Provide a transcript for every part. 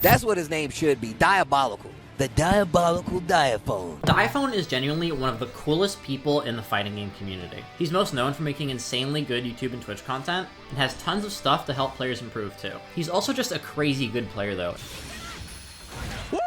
That's what his name should be. Diabolical. The diabolical Diaphone. Diaphone is genuinely one of the coolest people in the fighting game community. He's most known for making insanely good YouTube and Twitch content, and has tons of stuff to help players improve too. He's also just a crazy good player though. Woo!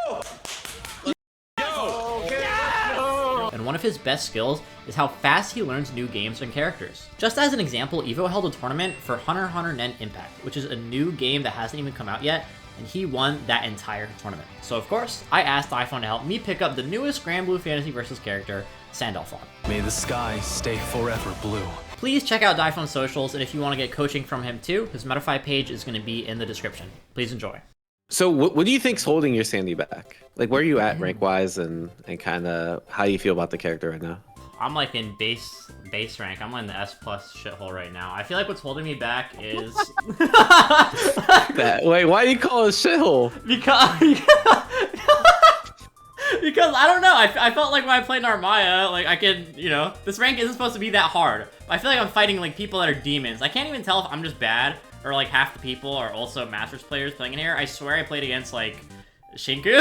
And one of his best skills is how fast he learns new games and characters. Just as an example, Evo held a tournament for Hunter x Hunter Nen Impact, which is a new game that hasn't even come out yet, and he won that entire tournament. So of course, I asked Diaphone to help me pick up the newest Granblue Fantasy Versus character, Sandalphon. May the sky stay forever blue. Please check out Diaphone's socials, and if you want to get coaching from him too, his Metafy page is going to be in the description. Please enjoy. So what do you think's holding your Sandy back? Like, where are you at rank-wise, and kind of how do you feel about the character right now? I'm like in base rank. I'm in the S+ shithole right now. I feel like what's holding me back is Wait, why do you call it a shithole? Because I don't know. I felt like when I played Narmaya, like I could, you know, this rank isn't supposed to be that hard. I feel like I'm fighting like people that are demons. I can't even tell if I'm just bad or like half the people are also Masters players playing in here. I swear I played against like Shinku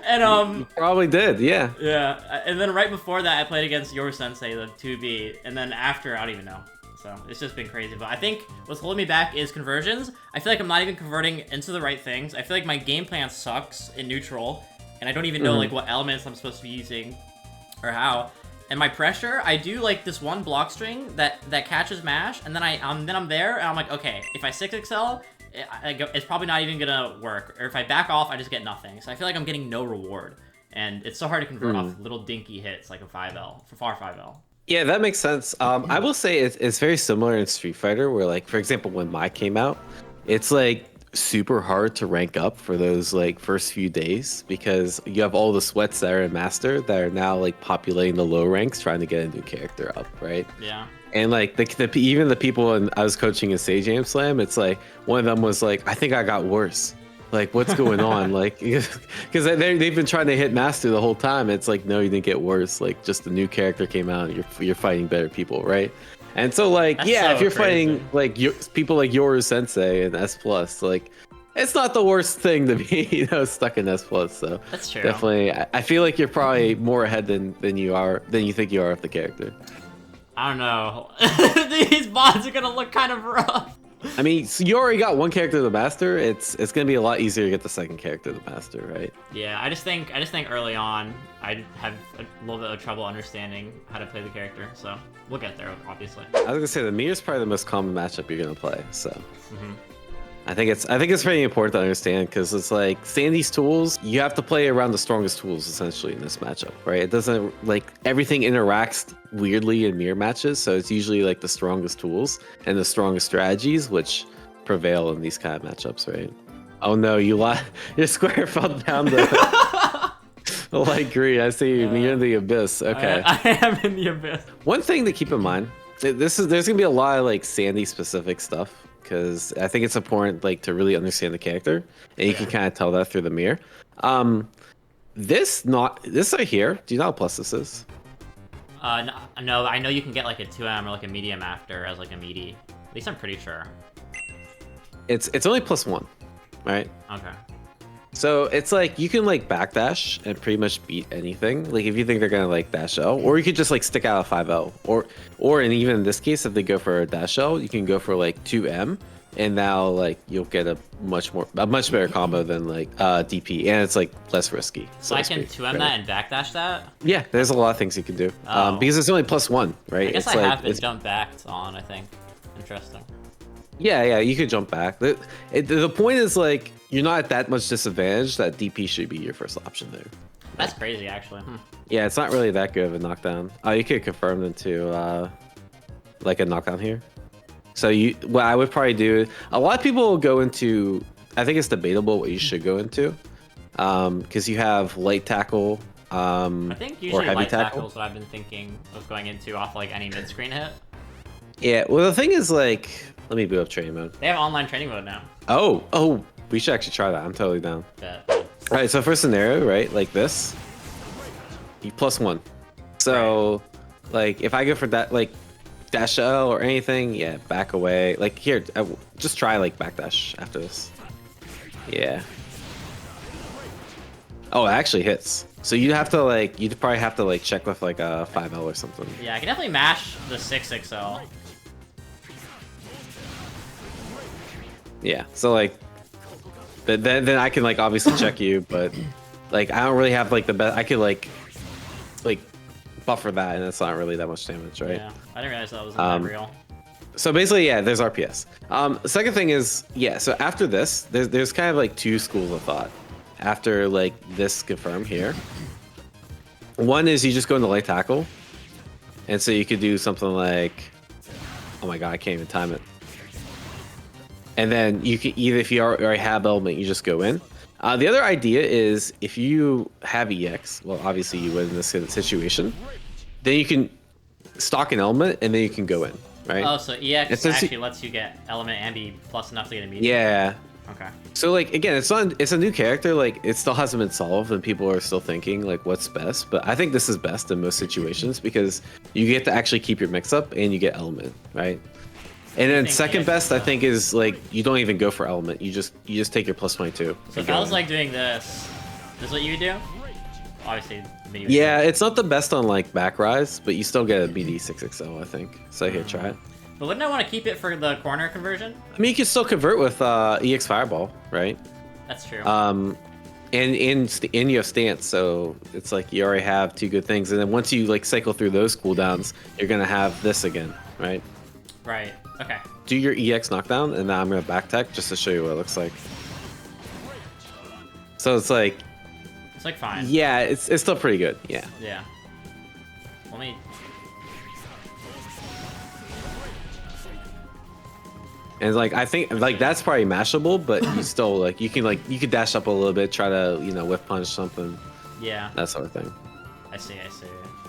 and You probably did, yeah. Yeah, and then right before that I played against your sensei, the 2B, and then after I don't even know. So it's just been crazy. But I think what's holding me back is conversions. I feel like I'm not even converting into the right things. I feel like my game plan sucks in neutral, and I don't even know like what elements I'm supposed to be using or how. And my pressure, I do like this one block string that catches mash, and then I'm there, and I'm like, okay, if I 6XL, it's probably not even gonna work. Or if I back off, I just get nothing. So I feel like I'm getting no reward, and it's so hard to convert off little dinky hits like a 5L, for far 5L. Yeah, that makes sense. I will say it's very similar in Street Fighter, where like, for example, when Mai came out, it's like super hard to rank up for those like first few days because you have all the sweats that are in Master that are now like populating the low ranks trying to get a new character up, right? Yeah. And like even the people I was coaching in Sage Am Slam, it's like one of them was like, I think I got worse. Like, what's going on? Like, because they've been trying to hit Master the whole time. It's like, no, you didn't get worse. Like, just the new character came out. And you're fighting better people, right? And so, like, That's yeah, so if you're crazy. fighting like people like Yoru Sensei and S+, like, it's not the worst thing to be, you know, stuck in S+. So That's true. definitely, I feel like you're probably more ahead than you think you are with the character. I don't know. These bots are gonna look kind of rough. I mean, so you already got one character to the Master. It's gonna be a lot easier to get the second character to the Master, right? Yeah, I just think early on I have a little bit of trouble understanding how to play the character, so we'll get there obviously. I was gonna say the Mirror is probably the most common matchup you're gonna play, so I think it's pretty important to understand because it's like Sandy's tools. You have to play around the strongest tools essentially in this matchup, right? It doesn't like everything interacts weirdly in mirror matches, so it's usually like the strongest tools and the strongest strategies which prevail in these kind of matchups, right? Oh no, your square fell down the light green. I see you. You're in the abyss. Okay. I am in the abyss. One thing to keep in mind, there's gonna be a lot of like Sandy specific stuff because I think it's important like to really understand the character, and you can kind of tell that through the mirror. This right here. Do you know how plus this is? No, I know you can get like a 2M or like a medium after as like a meaty. At least I'm pretty sure. It's only +1, right? Okay. So it's like you can like backdash and pretty much beat anything. Like if you think they're gonna like dash L, or you could just like stick out a 5L, or and even in this case, if they go for a dash L, you can go for like 2M, and now like you'll get a much better combo than like DP, and it's like less risky. So I can 2M that and backdash that? Yeah, there's a lot of things you can do because it's only +1, right? I guess it's I like, have been jump backed on, I think. Interesting. Yeah, you could jump back. The point is like you're not at that much disadvantage that DP should be your first option there. That's crazy, actually. Yeah, it's not really that good of a knockdown. You could confirm them to like a knockdown here. So what I would probably do, a lot of people will go into, I think it's debatable what you should go into, because you have light tackle, I think usually or heavy light tackle. tackle is what I've been thinking of going into off like any mid-screen hit. Yeah, well the thing is like, let me boot up training mode. They have online training mode now. Oh, we should actually try that. I'm totally down. Bet. All right, so first scenario, right, like this, you +1. So, like, if I go for that, like, dash L or anything, yeah, back away. Like, here, just try, like, backdash after this. Yeah. Oh, it actually hits. So you'd have to like, you'd probably have to like check with like a 5L or something. Yeah, I can definitely mash the 6XL. Yeah. So like, then I can like obviously check you, but like I don't really have like the best. I could like buffer that, and it's not really that much damage, right? Yeah, I didn't realize that was that real. So basically, yeah, there's RPS. Second thing is, yeah, so after this, there's kind of like two schools of thought. After like this confirm here. One is you just go into light tackle. And so you could do something like, oh my god, I can't even time it. And then you can either, if you already have element, you just go in. The other idea is if you have EX, well, obviously you would in this situation, then you can stock an element and then you can go in, right? Oh, so EX actually lets you get element and be plus enough to get immediate. Yeah. Okay. So like again, it's a new character. Like it still hasn't been solved, and people are still thinking like what's best. But I think this is best in most situations because you get to actually keep your mix up and you get element, right? And then second best, I think, is like you don't even go for element. You just take your plus 22. So if I was like doing this is what you would do? Obviously. Yeah, it's not the best on like back rise, but you still get a BD 6XL, I think. So here, try it. But wouldn't I want to keep it for the corner conversion? I mean, you can still convert with EX Fireball, right? That's true. And you have stance, so it's like you already have two good things. And then once you like cycle through those cooldowns, you're gonna have this again, right? Right. Okay. Do your EX knockdown, and now I'm gonna back tech just to show you what it looks like. So it's like fine. Yeah, it's still pretty good. Yeah. Yeah. Let me. And like I think like that's probably mashable, but you still like you can dash up a little bit, try to whip punch something. Yeah. That sort of thing. I see.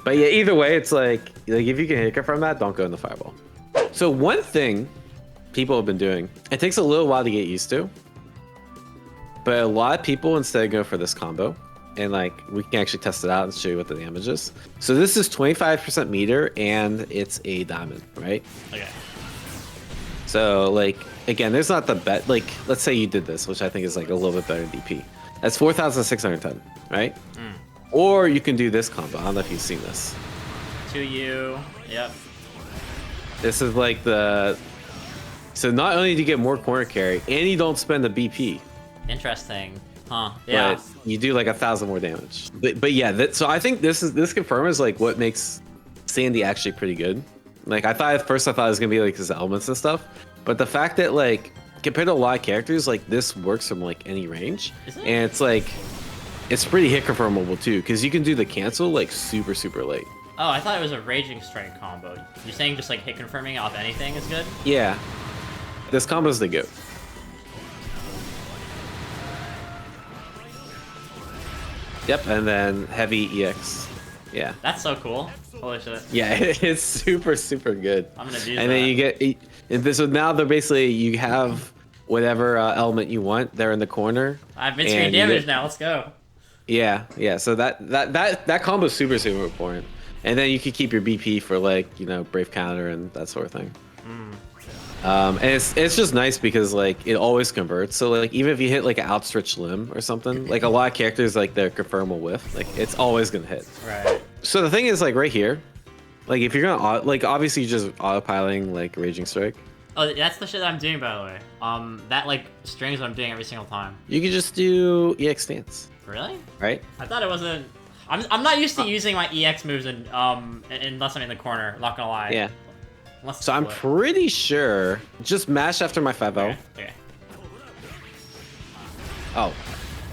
But yeah, either way, it's like if you can hit it from that, don't go in the fireball. So one thing people have been doing, it takes a little while to get used to, but a lot of people instead go for this combo, and like we can actually test it out and show you what the damage is. So this is 25% meter, and it's a diamond, right? Okay. So like again, there's not the bet. Like let's say you did this, which I think is like a little bit better DP. That's 4,610, right? Or you can do this combo. I don't know if you've seen this. 2U. Yep. This is like the. So not only do you get more corner carry, and you don't spend the BP. Interesting. Huh. Yeah. But you do like 1,000 more damage. But yeah, so I think this confirm is like what makes Sandy actually pretty good. Like I thought at first it was gonna be like his elements and stuff, but the fact that like compared to a lot of characters, like this works from like any range, and it's like it's pretty hit confirmable too, because you can do the cancel like super late. Oh, I thought it was a Raging Strike combo. You're saying just like hit confirming off anything is good? Yeah, this combo's the goat. Yep, and then heavy EX. Yeah. That's so cool. Holy shit. Yeah, it's super good. I'm gonna do that. And then you get, so now they're basically, you have whatever element you want. They're in the corner. I have mid-screen damage now. Let's go. Yeah. So that combo is super important. And then you can keep your BP for like, Brave Counter and that sort of thing. And it's just nice because like it always converts. So like even if you hit like an outstretched limb or something, like a lot of characters like their confirmable whiff, like it's always gonna hit. Right. So the thing is like right here, like if you're gonna like obviously you're just autopiling like Raging Strike. Oh, that's the shit that I'm doing, by the way. That like string is what I'm doing every single time. You could just do EX stance. Really? Right. I thought it wasn't. I'm not used to using my EX moves unless I'm in the corner. Not gonna lie. Yeah. So I'm pretty sure just mash after my 5L. Okay. Oh,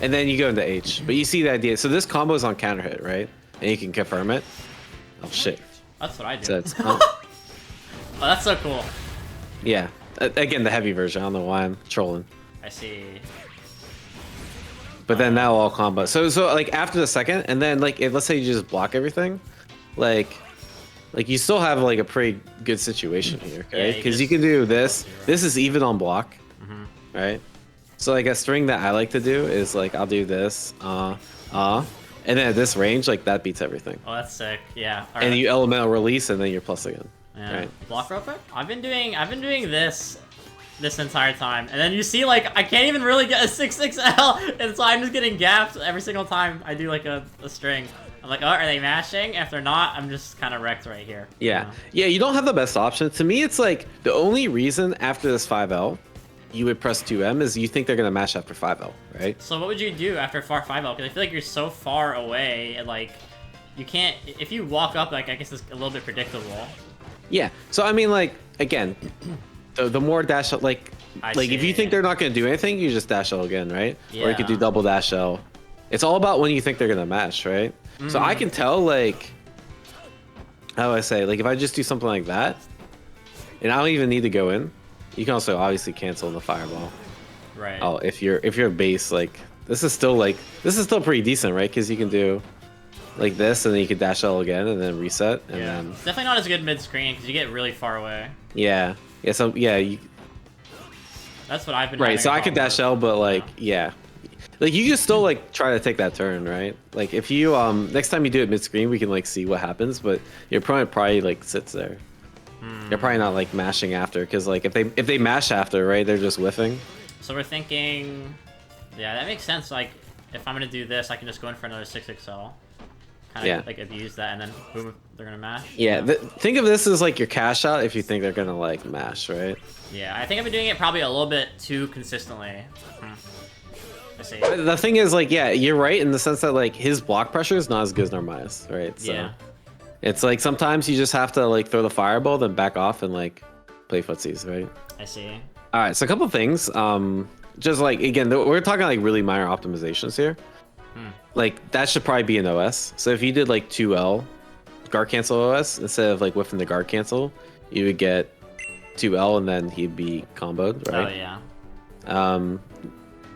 and then you go into H. But you see the idea. So this combo is on counter hit, right? And you can confirm it. Oh shit. That's what I do. So it's, oh, that's so cool. Yeah. Again, the heavy version. I don't know why I'm trolling. I see. But then now all combo. So like after the second, and then like let's say you just block everything, like you still have like a pretty good situation here, okay? Because you can do this. This is even on block, right? So like a string that I like to do is like I'll do this, and then at this range, like that beats everything. Oh, that's sick. Yeah. All and right. you elemental release, and then you're plus again. Yeah. Right. Block real quick. I've been doing this this entire time. And then you see, like, I can't even really get a 6-6L, and so I'm just getting gapped every single time I do, like, a string. I'm like, oh, are they mashing? If they're not, I'm just kind of wrecked right here. Yeah. Yeah, you don't have the best option. To me, it's like the only reason after this 5L you would press 2M is you think they're going to mash after 5L, right? So what would you do after 5L? Because I feel like you're so far away, and, like, you can't... If you walk up, like, I guess it's a little bit predictable. Yeah. So, I mean, like, again, the more dash, like if you think they're not going to do anything, you just dash L again, right? Yeah. Or you could do double dash L. It's all about when you think they're going to mash, right? So I can tell, like, how do I say, like, if I just do something like that, and I don't even need to go in, you can also obviously cancel the fireball. Right. Oh, if you're base, like, this is still pretty decent, right? Because you can do like this, and then you can dash L again, and then reset, and then... It's definitely not as good mid-screen, because you get really far away. Yeah. Yeah, so, yeah, That's what I've been right, having so a I could problem dash with. L, but, like, yeah. Like, you can still, like, try to take that turn, right? Like, if you, next time you do it mid-screen, we can, like, see what happens, but your opponent probably, like, sits there. They're probably not, like, mashing after, because, like, if they mash after, right, they're just whiffing. So we're thinking... Yeah, that makes sense. Like, if I'm going to do this, I can just go in for another 6XL. Kind of, like, abuse that, and then boom, they're going to mash. Yeah, think of this as, like, your cash out if you think they're going to, like, mash, right? Yeah, I think I've been doing it probably a little bit too consistently. I see. But the thing is, like, yeah, you're right in the sense that, like, his block pressure is not as good as Narmaya's, right? So Yeah. it's like sometimes you just have to, like, throw the fireball, then back off and, like, play footsies, right? I see. All right, so a couple of things. Just like, again, we're talking like really minor optimizations here. Like, that should probably be an OS. So if you did like 2L guard cancel OS instead of like whiffing the guard cancel, you would get 2L and then he'd be comboed, right? Oh yeah.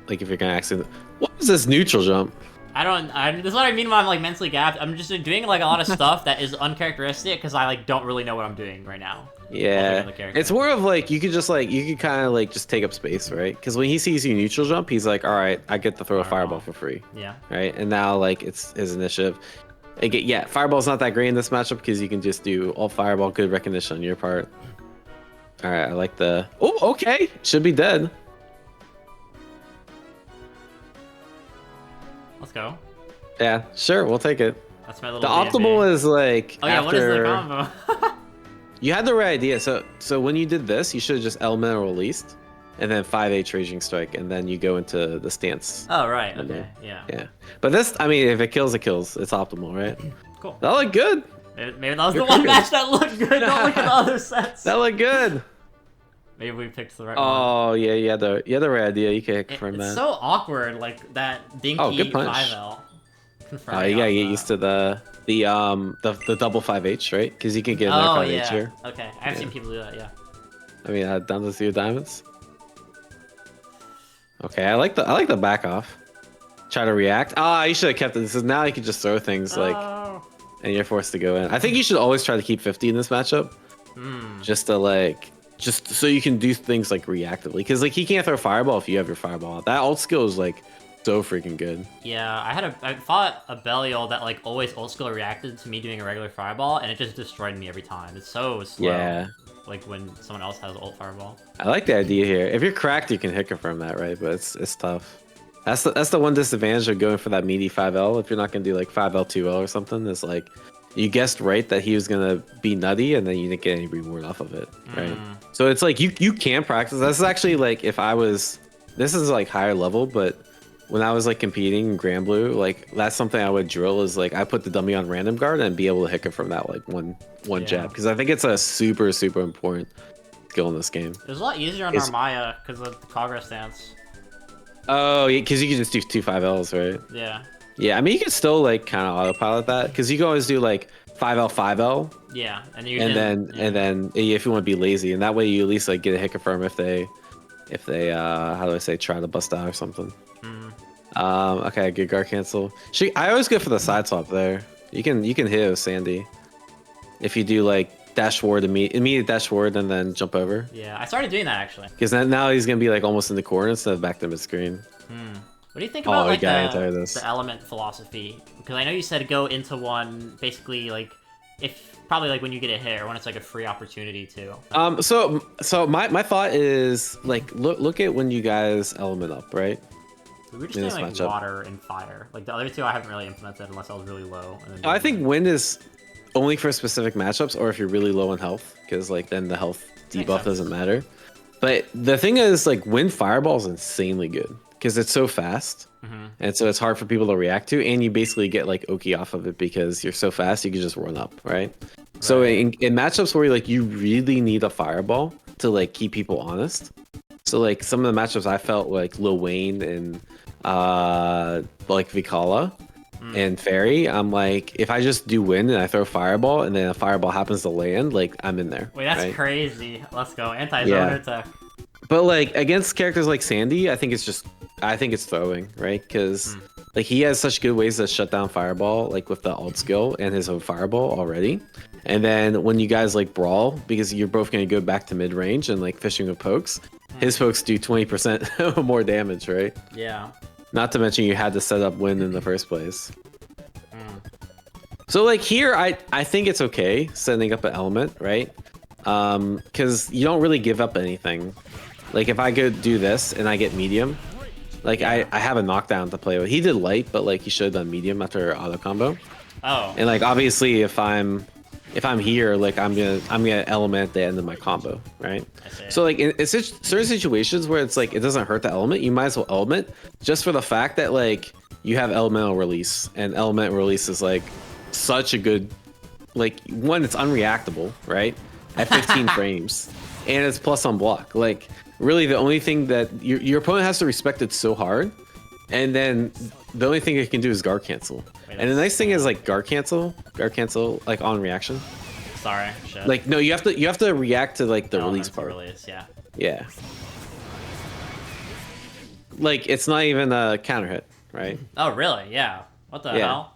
Like if you're gonna accident, what is this neutral jump? This is what I mean when I'm like mentally gapped. I'm just doing like a lot of stuff that is uncharacteristic because I like don't really know what I'm doing right now. Yeah, it's more of like you could kind of like just take up space, right? Because when he sees you neutral jump, he's like, all right, I get to throw a fireball for free. Yeah. Right, and now like it's his initiative. Again, yeah, fireball's not that great in this matchup because you can just do all fireball, good recognition on your part. All right, I like the... Oh, okay, should be dead. Let's go. Yeah, sure, we'll take it. That's my little... The optimal is like Oh yeah, after... what is the combo? You had the right idea. So when you did this, you should have just elemental released, and then 5H raging strike, and then you go into the stance. Oh right. Okay. Yeah. Yeah. But this, I mean, if it kills, it kills. It's optimal, right? Cool. That looked good. Maybe that was the one match that looked good. Don't look at the other sets. That looked good. Maybe we picked the right one. Oh yeah, you had the right idea. You can confirm that. It's so awkward, like that dinky good punch. 5L. Oh, you gotta get used to the double 5H, right? Because you can get another 5H here. Okay, I've seen people do that. Yeah. I mean, down to 0 diamonds. Okay, I like the back off. Try to react. Ah, you should have kept it. This is now you can just throw things like, and you're forced to go in. I think you should always try to keep 50 in this matchup, just so you can do things like reactively. Because like he can't throw fireball if you have your fireball out. That ult skill is like so freaking good. Yeah, I fought a Belial that like always ult skill reacted to me doing a regular fireball, and it just destroyed me every time. It's so slow. Yeah. Like when someone else has ult fireball. I like the idea here. If you're cracked, you can hit confirm that, right? But it's tough. That's the one disadvantage of going for that meaty 5L. If you're not gonna do like 5L 2L or something, is like you guessed right that he was gonna be nutty, and then you didn't get any reward off of it, right? So it's like you can practice. This is actually like this is like higher level, but when I was like competing in Granblue, like that's something I would drill is like I put the dummy on random guard and be able to hit it from that like one jab, because I think it's a super important skill in this game. It was a lot easier on Narmaya because of the progress stance. Oh, yeah, because you can just do 2 5Ls, right? Yeah. Yeah, I mean you can still like kind of autopilot that because you can always do like 5L 5L. Yeah, and then if you want to be lazy, and that way you at least like get a hit confirm if they how do I say try to bust out or something. Okay, good guard cancel. I always go for the side swap there. You can hit with Sandy if you do like dash forward immediate dash forward and then jump over. Yeah, I started doing that actually. Because now he's gonna be like almost in the corner instead of back to mid screen. What do you think about like the element philosophy? Because I know you said go into one, basically like if probably like when you get a hit or when it's like a free opportunity too. So my thought is like look at when you guys element up, right? We were just in doing this like matchup. water and fire. Like the other two I haven't really implemented unless I was really low. And then I think wind is only for specific matchups or if you're really low in health, because like then the health Makes debuff sense. doesn't matter. But the thing is, like, wind fireball is insanely good because it's so fast, and so it's hard for people to react to, and you basically get like Oki off of it because you're so fast you can just run up, right? So in matchups where like you really need a fireball to like keep people honest. So like some of the matchups I felt like Lil Wayne and like Vikala and Fairy, I'm like, if I just do wind and I throw fireball and then a fireball happens to land, like I'm in there. Wait, that's right? crazy. Let's go. Anti-zoner tech. But like against characters like Sandy, I think it's throwing, right? Because like he has such good ways to shut down fireball, like with the alt skill and his own fireball already. And then when you guys like brawl, because you're both gonna go back to mid range and like fishing with pokes, his pokes do 20% more damage, right? Yeah. Not to mention you had to set up wind in the first place. So like here, I think it's okay setting up an element, right? Because you don't really give up anything. Like if I go do this and I get medium, like I have a knockdown to play with. He did light, but like he should have done medium after auto combo. Oh. And like obviously if I'm here, like I'm gonna element at the end of my combo, right? So like in certain situations where it's like it doesn't hurt the element, you might as well element just for the fact that like you have elemental release, and element release is like such a good, like one, it's unreactable, right? At 15 frames, and it's plus on block. Like really the only thing that your opponent has to respect it so hard, and then the only thing it can do is guard cancel. And the nice thing is like guard cancel like on reaction. Sorry. Shit. Like no, you have to react to like the Oh, release that's the part. Release, yeah. Yeah. Like it's not even a counter hit, right? Oh, really? Yeah. What the Yeah. hell?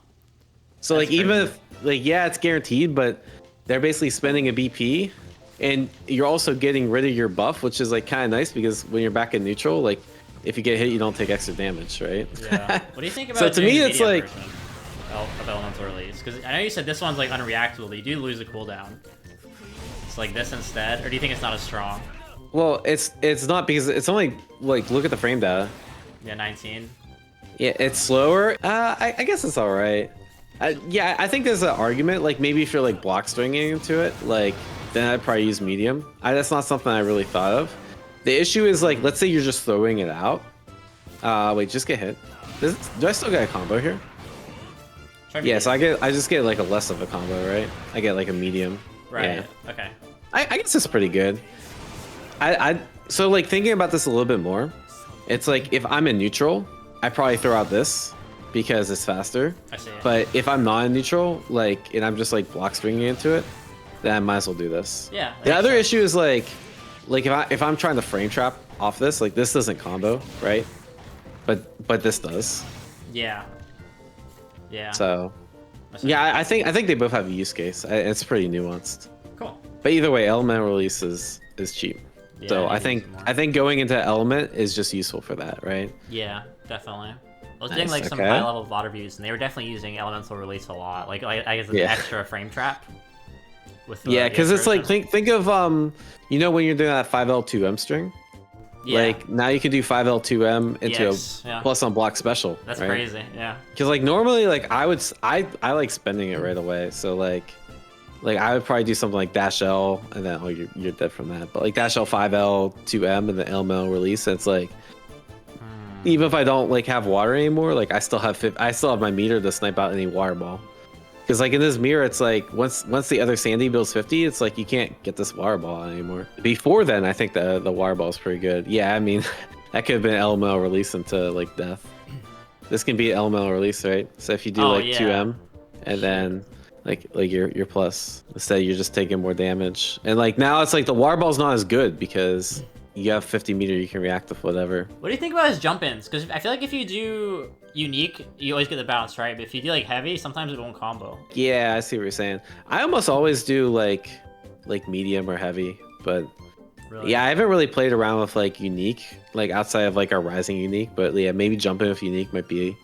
So That's like even crazy. if like yeah, it's guaranteed, but they're basically spending a BP, and you're also getting rid of your buff, which is like kind of nice because when you're back in neutral, like if you get hit, you don't take extra damage, right? Yeah. What do you think about So to doing me, the it's medium like version of elemental release? Because I know you said this one's like unreactable, but you do lose a cooldown. It's like this instead, or do you think it's not as strong? well, it's not because it's only like look at the frame data. Yeah, 19. Yeah, it's slower. I guess it's all right. Yeah, I think there's an argument. Like maybe if you're like block stringing into it, like then I'd probably use medium. That's not something I really thought of. The issue is like, let's say you're just throwing it out. Wait, just get hit. Do I still get a combo here? Try Yeah, so medium. I just get like a less of a combo, right? I get like a medium. Right. Yeah. Okay. I guess it's pretty good. So like thinking about this a little bit more, it's like if I'm in neutral, I probably throw out this because it's faster. I see. But if I'm not in neutral, like, and I'm just like block stringing into it, then I might as well do this. Yeah. that The makes other sense. issue is like if I'm trying to frame trap off this, like this doesn't combo, right? But this does. Yeah. Yeah. So I see. yeah, I think they both have a use case. It's pretty nuanced. Cool. But either way, element release is cheap. Yeah, So I I need to think use more. I think going into element is just useful for that, right? Yeah, definitely. I was Nice, doing like some okay. high level VOD reviews, and they were definitely using elemental release a lot. Like I guess an Yeah. extra frame trap. With the Yeah, because it's like version. think of you know when you're doing that 5L2M string, Yeah. like now you can do 5L2M into Yes, a yeah. plus on block special. That's right? crazy. Yeah. Because like normally like I like spending it right away. So like I would probably do something like dash L and then oh you're dead from that. But like dash L 5L 2M and the elemental release, and it's like even if I don't like have water anymore, like I still have my meter to snipe out any water ball. Because like in this mirror, it's like once the other Sandy builds 50, it's like you can't get this water ball out anymore. Before then, I think the water ball is pretty good. Yeah, I mean that could have been elemental release into like death. This can be elemental release, right? So if you do like yeah. 2M and then like your plus, instead you're just taking more damage. And like now it's like the water ball's not as good because you have 50 meter, you can react with whatever. What do you think about his jump-ins? Because I feel like if you do unique, you always get the bounce, right? But if you do like heavy, sometimes it won't combo. Yeah, I see what you're saying. I almost always do like medium or heavy, but Really. Yeah, I haven't really played around with like unique, like outside of like our rising unique, but yeah, maybe jumping with unique might be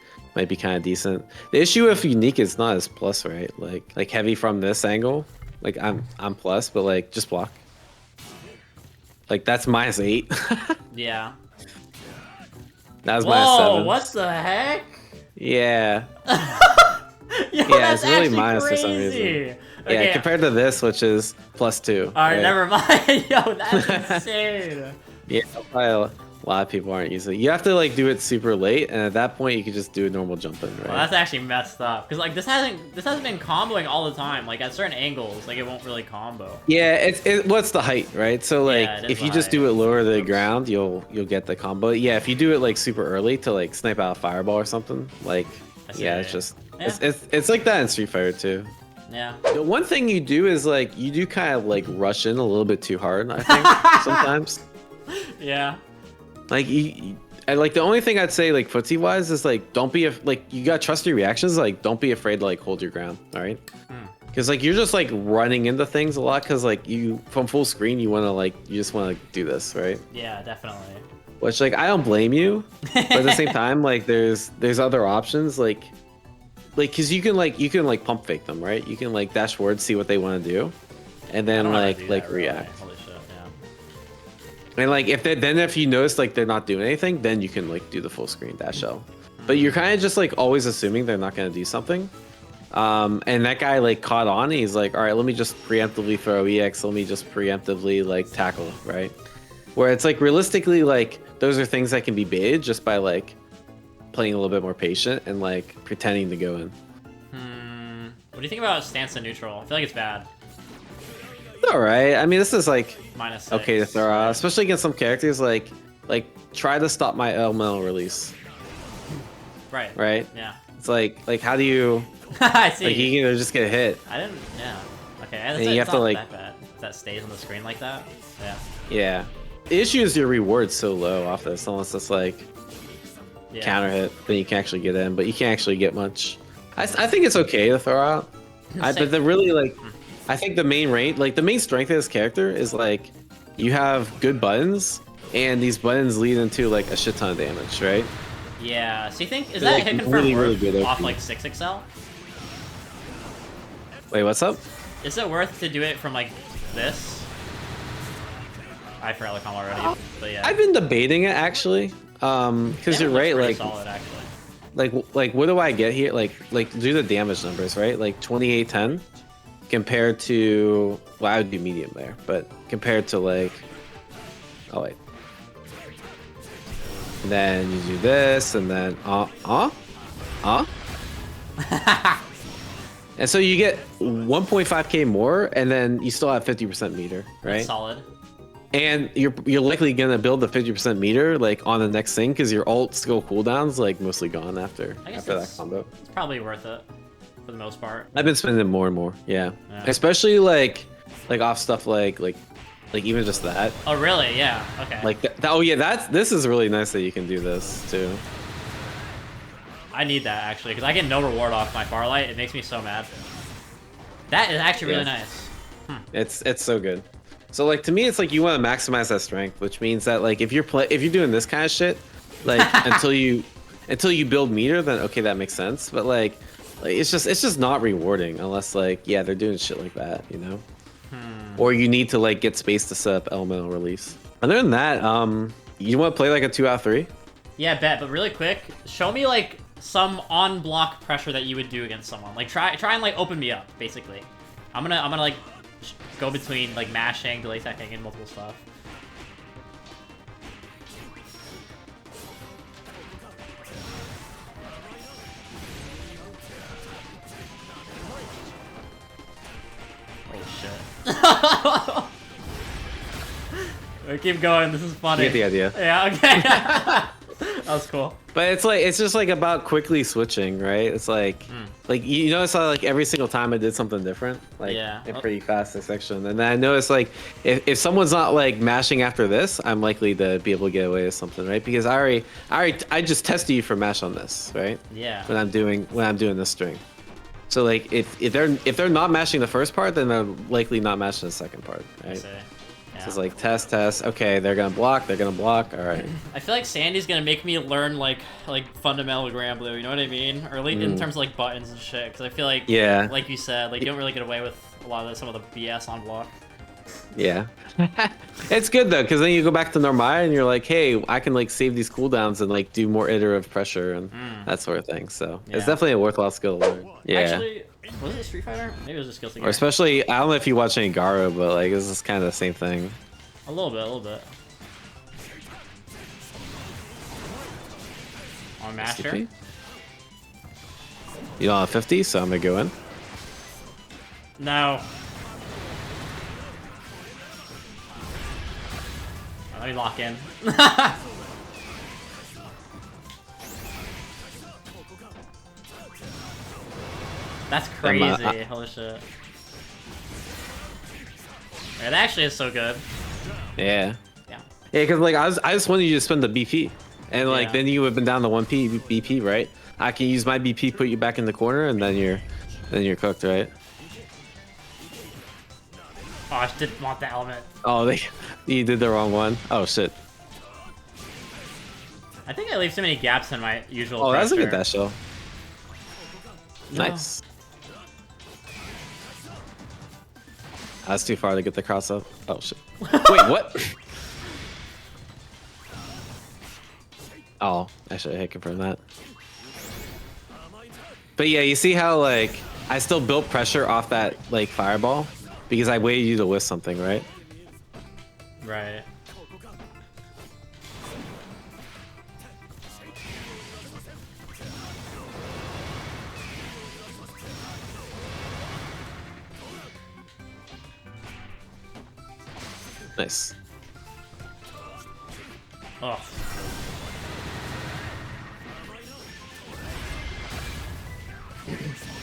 kind of decent. The issue with unique is not as plus, right? Like heavy from this angle, like I'm plus, but like just block. Like that's -8. Yeah. That was Whoa, -7. what the heck? Yeah. Yo, Yeah, that's it's really actually minus crazy. for some reason. Okay. Yeah, compared to this, which is +2. All right, never mind. Yo, that's insane. Yeah, probably a lot of people aren't using it. You have to like do it super late, and at that point, you could just do a normal jump in, right? Well, that's actually messed up because like this hasn't been comboing all the time. Like at certain angles, like it won't really combo. Yeah, what's the height, right? So like, Yeah, it is if you the just height. do it lower to the ground, you'll get the combo. Yeah, if you do it like super early to like snipe out a fireball or something, like yeah, it's just it's like that in Street Fighter too. Yeah. The one thing you do is like you do kind of like rush in a little bit too hard, I think sometimes. Yeah. Like and like the only thing I'd say like footsie wise is like don't be like you gotta trust your reactions. Like don't be afraid to like hold your ground. All right. Because like you're just like running into things a lot. Because like you from full screen you want to like you just want to do this, right? Yeah, definitely. Which like I don't blame you, but at the same time like there's other options like because you can pump fake them, right? You can like dash forward, see what they want to do, and I then don't know how to like do that, really. react. Holy shit, yeah. And like if you notice like they're not doing anything, then you can like do the full screen dash L. But you're kind of just like always assuming they're not gonna do something. And that guy like caught on. And he's like, all right, let me just preemptively throw EX. Let me just preemptively like tackle, right? Where it's like realistically like those are things that can be baited just by like playing a little bit more patient and like pretending to go in. What do you think about stance and neutral? I feel like it's bad. All right. I mean, this is like -6. okay to throw out, especially against some characters. Like try to stop my elemental release. Right. Right. Yeah. It's like how do you I see. like you can just get hit? I didn't. Yeah. Okay. And It's you have to, not like- that bad. If that stays on the screen like that. Yeah. Yeah. The issue is your reward's so low off this, unless it's like Yeah. counter hit, then you can actually get in, but you can't actually get much. I think it's okay to throw out. But the really like, I think the main the main strength of this character is like, you have good buttons, and these buttons lead into like a shit ton of damage, right? Yeah. So you think is They're, that like, hit confirm really, worth really good off OP. like 6XL? Wait, what's up? Is it worth to do it from like this? I forgot the combo already, but yeah. I've been debating it actually, because you're right, like. solid actually. Like what do I get here? Like do the damage numbers, right? Like 2810 compared to well, I would do medium there, but compared to like wait. And then you do this and then and so you get 1.5k more and then you still have 50% meter, right? That's solid. And you're likely gonna build the 50% meter like on the next thing because your ult skill cooldown's like mostly gone after that combo. It's probably worth it for the most part. I've been spending more and more, yeah. Yeah. Especially like off stuff like even just that. Oh really? Yeah. Okay. Like oh yeah, this is really nice that you can do this too. I need that actually because I get no reward off my Farlight. It makes me so mad. That is actually really nice. It's so good. So like to me, it's like you want to maximize that strength, which means that like if you're doing this kind of shit, like until you build meter, then okay, that makes sense. But like it's just not rewarding unless like yeah they're doing shit like that, you know, or you need to like get space to set up elemental release. Other than that, you want to play like a 2 out of 3? Yeah, bet. But really quick, show me like some on block pressure that you would do against someone. Like try and like open me up basically. I'm gonna like go between like mashing, delay stacking, and multiple stuff. Oh shit. We keep going. This is funny. You get the idea. Yeah. Okay. That was cool. But it's just like about quickly switching, right? It's like you notice how like every single time I did something different, like in pretty fast section. And then I noticed like if someone's not like mashing after this, I'm likely to be able to get away with something, right? Because I just tested you for mash on this, right? Yeah. When I'm doing this string. So like if they're not mashing the first part, then they're likely not mashing the second part, I right? see. So it's like test, test. Okay, they're gonna block. They're gonna block. All right. I feel like Sandy's gonna make me learn like fundamental Granblue. You know what I mean? Or at least in terms of like buttons and shit. Because I feel like like you said, like you don't really get away with a lot of some of the BS on block. Yeah. It's good though, because then you go back to Narmaya and you're like, hey, I can like save these cooldowns and like do more iterative pressure and that sort of thing. So it's definitely a worthwhile skill to learn. Yeah. Actually, was it Street Fighter? Maybe it was a skill thing. Or especially, I don't know if you watch any Garo, but like this is kind of the same thing. A little bit, a little bit. On Master. You don't have 50, so I'm gonna go in. No. Let me lock in. That's crazy. Holy shit. Yeah, that actually is so good. Yeah. Yeah. Yeah, because like I just wanted you to spend the BP, and like then you would have been down to 1p BP, right? I can use my BP, put you back in the corner, and then you're cooked, right? Oh, I didn't want the element. Oh, you did the wrong one. Oh shit. I think I leave so many gaps in my usual. Oh, pressure. that's a good dash shell. No. Nice. That's too far to get the cross up. Oh shit. Wait, what? Oh, I should have hit confirm that. But yeah, you see how like I still built pressure off that like fireball because I waited you to whiff something, right? Right. Nice. Oh.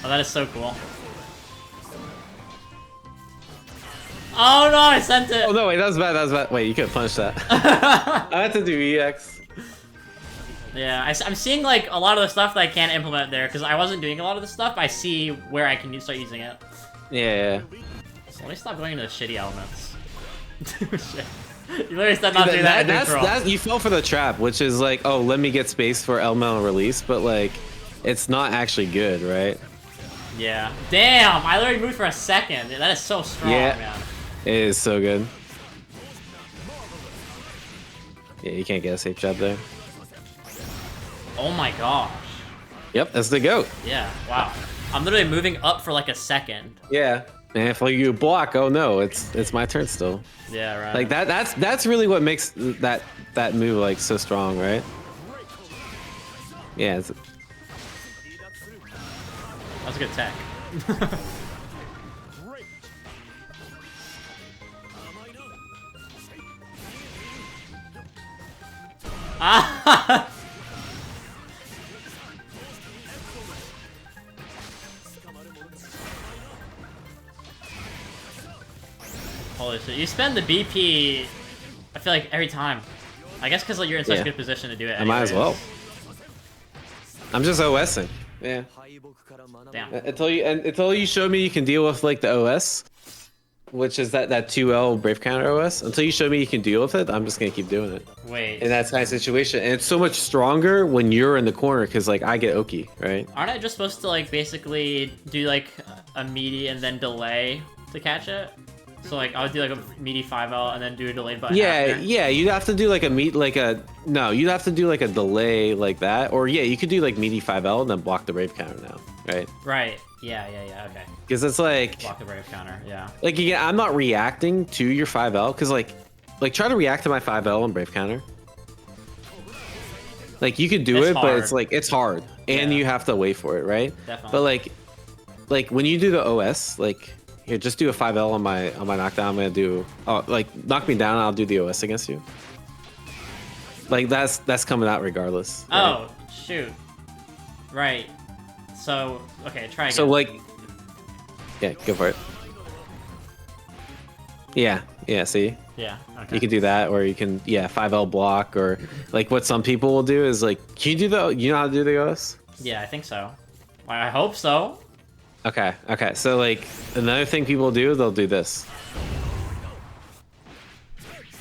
Oh, that is so cool. Oh no, I sent it! Oh no, wait, that was bad, that was bad. Wait, you could have punched that. I had to do EX. Yeah, I'm seeing like a lot of the stuff that I can't implement there because I wasn't doing a lot of the stuff. I see where I can start using it. Yeah. So let me stop going into the shitty elements. Shit. You literally said not do that. That's you fell for the trap, which is like, oh, let me get space for elemental release, but like, it's not actually good, right? Yeah. Damn, I literally moved for a second. That is so strong, man. It is so good. Yeah, you can't get a safe jab there. Oh my gosh. Yep, that's the goat. Yeah, wow. I'm literally moving up for like a second. Yeah. And if like, you block, oh no, it's my turn still. Yeah, right. Like that's really what makes that move like so strong, right? Yeah. That was a good tech. Ah! Holy shit, you spend the BP, I feel like every time. I guess because like, you're in such a good position to do it. I might as well. I'm just OSing. Yeah. Damn. Until you show me you can deal with like the OS, which is that 2L Brave Counter OS. Until you show me you can deal with it, I'm just gonna keep doing it. Wait. In that kind of situation, and it's so much stronger when you're in the corner because like I get Oki, right? Aren't I just supposed to like basically do like a meaty and then delay to catch it? So like I would do like a meaty 5L and then do a delayed button. Yeah, after. yeah. You'd have to do like you'd have to do like a delay like that, or yeah, you could do like meaty 5L and then block the Brave Counter now, right? Right. Yeah. Okay. Because it's like Block the Brave Counter. Yeah. like again, I'm not reacting to your 5L because like try to react to my 5L and Brave Counter. Like you could do it, but it's like it's hard, and you have to wait for it, right? Definitely. But like when you do the OS, like here, just do a 5L on my knockdown. I'm gonna do like knock me down. I'll do the OS against you. Like that's coming out regardless. Right? Oh shoot. Right. So okay, try again. So like, yeah, go for it. Yeah. See. Yeah. Okay. You can do that, or you can 5L block, or like what some people will do is like, you know how to do the OS? Yeah, I think so. I hope so. Okay. So like another thing people do, they'll do this.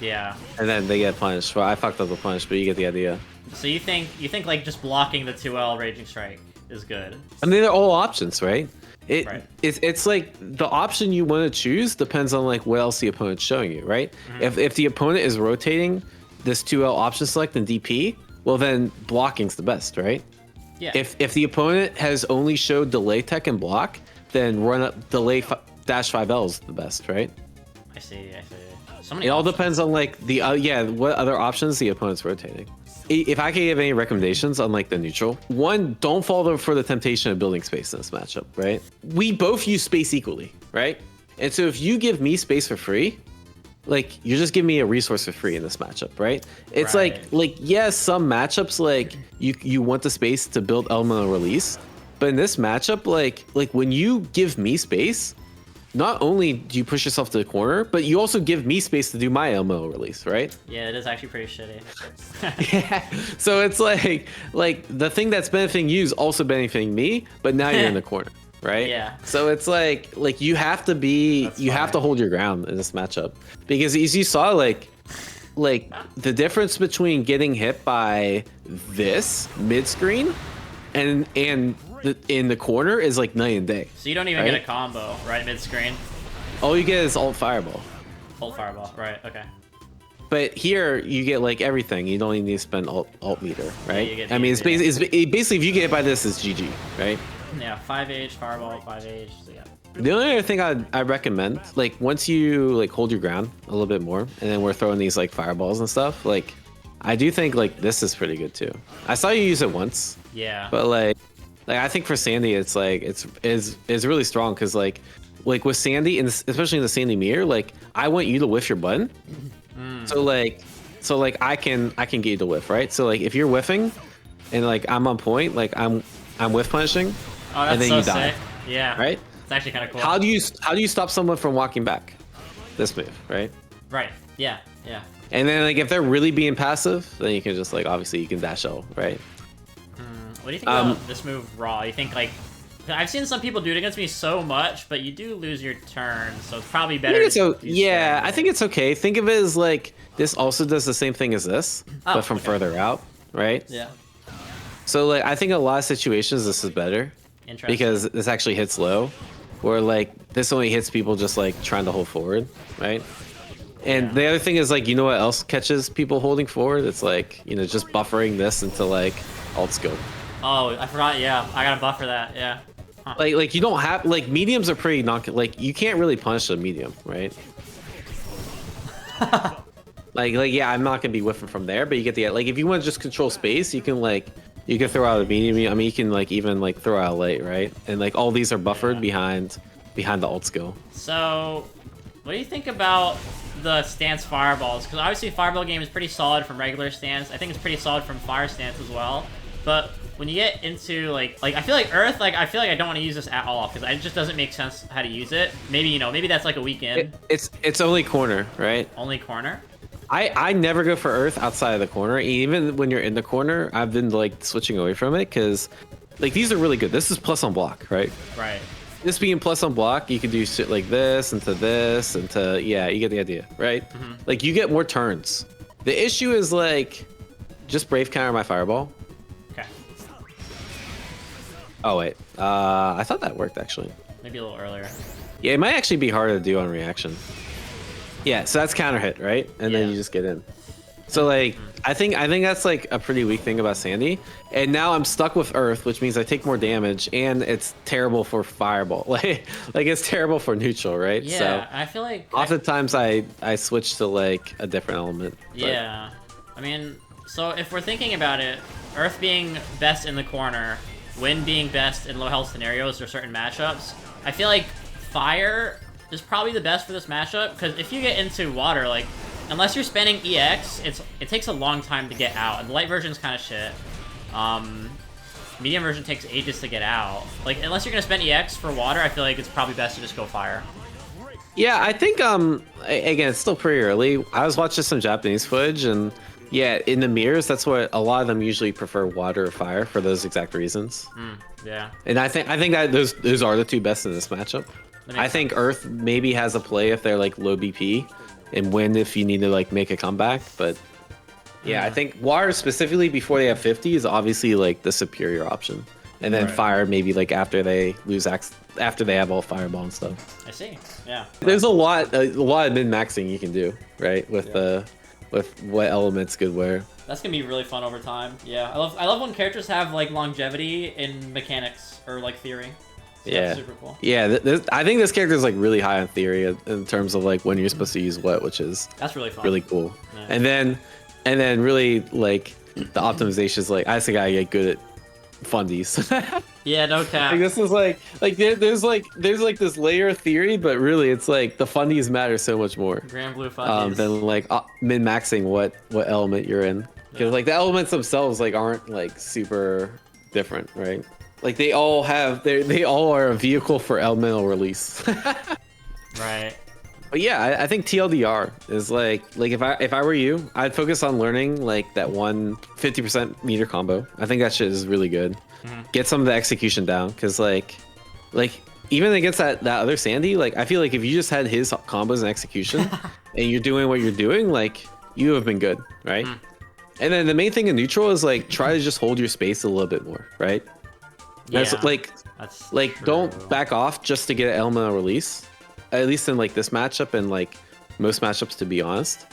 Yeah. And then they get punished. Well, I fucked up the punish, but you get the idea. So you think like just blocking the 2L Raging Strike is good? I mean, they're all options, right? Right. It's like the option you want to choose depends on like what else the opponent's showing you, right? If the opponent is rotating this 2L option select and DP, well then blocking's the best, right? Yeah. If the opponent has only showed delay tech and block, then run up delay dash 5L is the best, right? I see. So many It all options. depends on like the what other options the opponent's rotating. If I could give any recommendations on like the neutral, one, don't fall for the temptation of building space in this matchup, right? We both use space equally, right? And so if you give me space for free, like you're just giving me a resource for free in this matchup, right? It's Right. like yes, some matchups like you want the space to build elemental release, but in this matchup, like when you give me space, not only do you push yourself to the corner, but you also give me space to do my elemental release, right? Yeah, it is actually pretty shitty. Yeah. So it's like the thing that's benefiting you is also benefiting me, but now you're in the corner, right? Yeah. So it's like you have to be That's have to funny. hold your ground in this matchup because as you saw like the difference between getting hit by this mid screen and in the corner is like night and day. So you don't even Right? get a combo, right? Mid screen. All you get is alt fireball. Ult fireball. Right. Okay. But here you get like everything. You don't even need to spend alt meter, right? you get I mean, it's meter, basically if you get hit by this, it's GG, right? Yeah. 5H fireball. 5H. So yeah. The only other thing I recommend, like once you like hold your ground a little bit more, and then we're throwing these like fireballs and stuff, like I do think like this is pretty good too. I saw you use it once, Yeah. but like I think for Sandy, it's like it's really strong because like with Sandy and especially in the Sandy mirror, like I want you to whiff your button. So like I can get you to whiff, right? So like if you're whiffing, and like I'm on point, like I'm whiff punishing, Oh, that's and then so you die, sick. Yeah. right? It's actually kind of cool. How do you stop someone from walking back? This move, right? Right. Yeah. Yeah. And then like if they're really being passive, then you can just like obviously you can dash L, right? What do you think about this move raw? You think like I've seen some people do it against me so much, but you do lose your turn, so it's probably I better. think it's to use yeah, Sandalphon. I think it's okay. Think of it as like this also does the same thing as this, but from okay. further out, right? Yeah. So like I think in a lot of situations this is better Interesting. because this actually hits low, where like this only hits people just like trying to hold forward, right? And Yeah. the other thing is like you know what else catches people holding forward? It's like just buffering this into like alt scope. Oh, I forgot. Yeah, I got a buffer that. Yeah. Huh. Like you don't have like mediums are pretty like you can't really punish a medium, right? like yeah, I'm not gonna be whiffing from there, but you get the like if you want to just control space, you can throw out a medium. I mean, you can like even like throw out a light, right? And like all these are buffered behind the alt skill. So, what do you think about the stance fireballs? Because obviously fireball game is pretty solid from regular stance. I think it's pretty solid from fire stance as well. But when you get into like I feel like Earth, like I feel like I don't want to use this at all because it just doesn't make sense how to use it. Maybe maybe that's like a weekend It's only corner, right? only corner. I never go for Earth outside of the corner. Even when you're in the corner, I've been like switching away from it because like these are really good. This is plus on block, right? Right. This being plus on block, you can do shit like this into yeah, you get the idea, right? Like you get more turns. The issue is like just brave counter my fireball. Okay. Oh wait, I thought that worked actually. Maybe a little earlier. Yeah, it might actually be harder to do on reaction. Yeah, so that's counter hit, right? And then Yeah. you just get in. So like I think that's like a pretty weak thing about Sandy. And now I'm stuck with Earth, which means I take more damage and it's terrible for fireball. Like it's terrible for neutral, right? Yeah, So I feel like oftentimes I switch to like a different element. but- yeah. I mean, so if we're thinking about it, Earth being best in the corner, Wind being best in low health scenarios or certain matchups, I feel like Fire is probably the best for this matchup because if you get into Water, like unless you're spending EX, it takes a long time to get out, and the light version's kind of shit. Medium version takes ages to get out. Like unless you're gonna spend EX for Water, I feel like it's probably best to just go Fire. Yeah, I think again it's still pretty early. I was watching some Japanese footage and yeah, in the mirrors, that's what a lot of them usually prefer water or fire for those exact reasons. Yeah. And I think that those are the two best in this matchup. makes I think Earth maybe has a play if they're like low BP, and win if you need to like make a comeback. But yeah, I think water specifically before they have 50 is obviously like the superior option, and then fire maybe like after they lose after they have all fireball and stuff. I see. Yeah. There's a lot of min maxing you can do, right? With with what elements good where. That's gonna be really fun over time. Yeah, I love when characters have like longevity in mechanics or like theory. So Yeah, that's super cool. Yeah, I think this character is like really high on theory in terms of like when you're supposed to use what, which is That's really fun. really cool. Yeah. And then really like the optimization is like I just gotta get good at fundies. Yeah, no cap. Like, this is like there's this layer of theory, but really it's like the fundies matter so much more Granblue fundies. than like min maxing what element you're in, because like the elements themselves like aren't like super different, right? Like they all are a vehicle for elemental release. Right. But yeah, I think TLDR is like if I were you, I'd focus on learning like that 50% meter combo. I think that shit is really good. Get some of the execution down, because like even against that other Sandy, like I feel like if you just had his combos and execution and you're doing what you're doing, like you have been good, right? And then the main thing in neutral is like try to just hold your space a little bit more, right? Yeah. That's don't back off just to get an elemental release. At least in like this matchup and like most matchups, to be honest,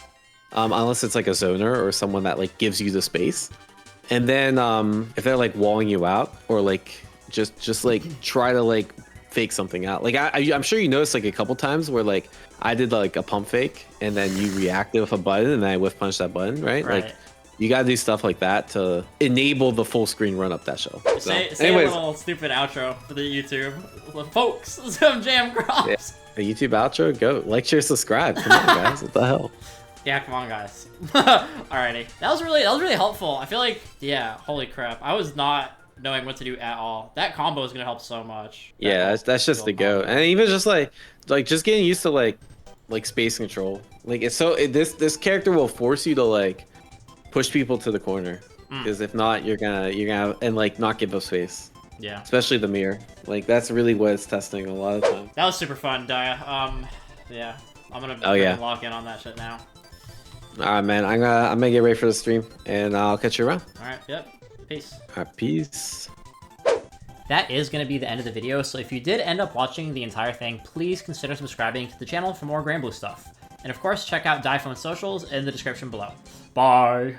unless it's like a zoner or someone that like gives you the space. And then if they're like walling you out, or like just like try to like fake something out. Like I'm sure you noticed like a couple times where like I did like a pump fake and then you reacted with a button and then I whiff punched that button, right? Like you gotta do stuff like that to enable the full screen run up that show. Say a little stupid outro for the YouTube. Folks, some jam crops. Yeah. A YouTube outro? Go like, share, subscribe. Come on, guys. What the hell? Yeah, come on, guys. Alrighty, that was really helpful. I feel like, yeah, holy crap, I was not knowing what to do at all. That combo is gonna help so much. Yeah, that's just the go. And even just like just getting used to like space control. Like it's this character will force you to like push people to the corner, because if not, you're gonna and like not give up space. Yeah. Especially the mirror. Like that's really what it's testing a lot of the time. That was super fun, Dia. Yeah. I'm gonna lock in on that shit now. Alright, man. I'm gonna get ready for the stream, and I'll catch you around. Alright, yep. Peace. Alright, peace. That is going to be the end of the video, so if you did end up watching the entire thing, please consider subscribing to the channel for more Granblue stuff. And of course, check out Diaphone's socials in the description below. Bye!